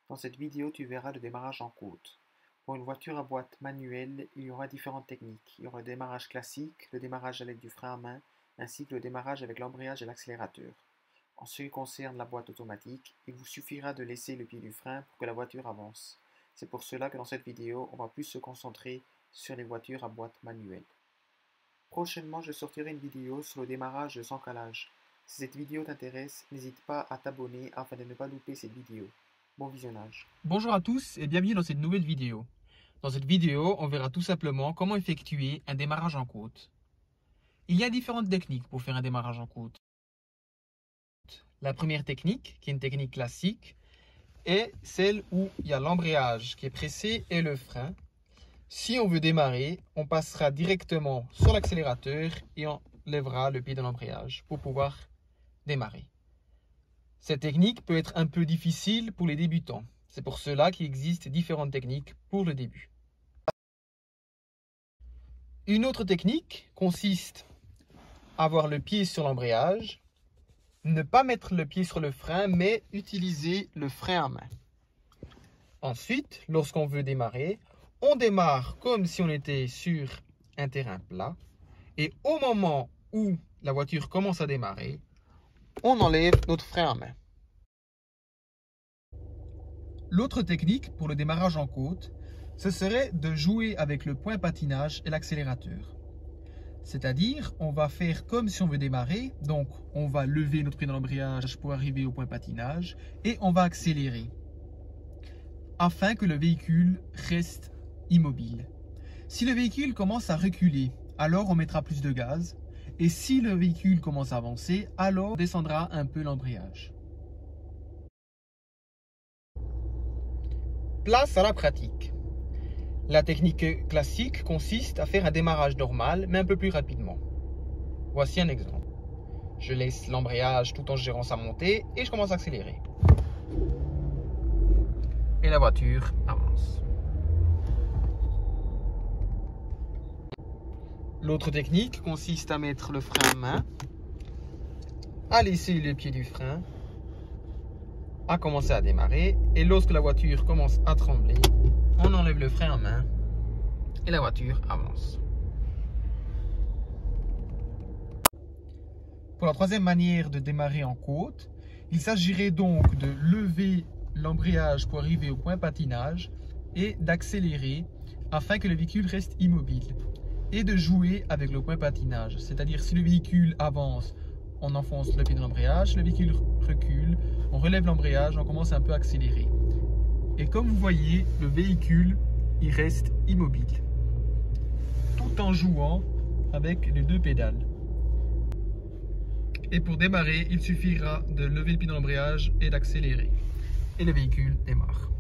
Dans cette vidéo, tu verras le démarrage en côte. Pour une voiture à boîte manuelle, il y aura différentes techniques. Il y aura le démarrage classique, le démarrage à l'aide du frein à main, ainsi que le démarrage avec l'embrayage et l'accélérateur. En ce qui concerne la boîte automatique, il vous suffira de laisser le pied du frein pour que la voiture avance. C'est pour cela que dans cette vidéo, on va plus se concentrer sur les voitures à boîte manuelle. Prochainement, je sortirai une vidéo sur le démarrage sans calage. Si cette vidéo t'intéresse, n'hésite pas à t'abonner afin de ne pas louper cette vidéo. Bon visionnage. Bonjour à tous et bienvenue dans cette nouvelle vidéo. Dans cette vidéo, on verra tout simplement comment effectuer un démarrage en côte. Il y a différentes techniques pour faire un démarrage en côte. La première technique, qui est une technique classique, est celle où il y a l'embrayage qui est pressé et le frein. Si on veut démarrer, on passera directement sur l'accélérateur et on lèvera le pied de l'embrayage pour pouvoir démarrer. Cette technique peut être un peu difficile pour les débutants. C'est pour cela qu'il existe différentes techniques pour le début. Une autre technique consiste à avoir le pied sur l'embrayage, ne pas mettre le pied sur le frein, mais utiliser le frein à main. Ensuite, lorsqu'on veut démarrer, on démarre comme si on était sur un terrain plat. Et au moment où la voiture commence à démarrer, on enlève notre frein à main. L'autre technique pour le démarrage en côte, ce serait de jouer avec le point patinage et l'accélérateur. C'est-à-dire, on va faire comme si on veut démarrer, donc on va lever notre pied dans l'embrayage pour arriver au point patinage et on va accélérer afin que le véhicule reste immobile. Si le véhicule commence à reculer, alors on mettra plus de gaz. Et si le véhicule commence à avancer, alors on descendra un peu l'embrayage. Place à la pratique. La technique classique consiste à faire un démarrage normal, mais un peu plus rapidement. Voici un exemple. Je laisse l'embrayage tout en gérant sa montée et je commence à accélérer. Et la voiture avance. L'autre technique consiste à mettre le frein à main, à laisser le pied du frein, à commencer à démarrer. Et lorsque la voiture commence à trembler, on enlève le frein à main et la voiture avance. Pour la troisième manière de démarrer en côte, il s'agirait donc de lever l'embrayage pour arriver au point patinage et d'accélérer afin que le véhicule reste immobile. Et de jouer avec le point patinage, c'est-à-dire si le véhicule avance, on enfonce le pied de l'embrayage, le véhicule recule, on relève l'embrayage, on commence un peu à accélérer. Et comme vous voyez, le véhicule, il reste immobile, tout en jouant avec les deux pédales. Et pour démarrer, il suffira de lever le pied de l'embrayage et d'accélérer. Et le véhicule démarre.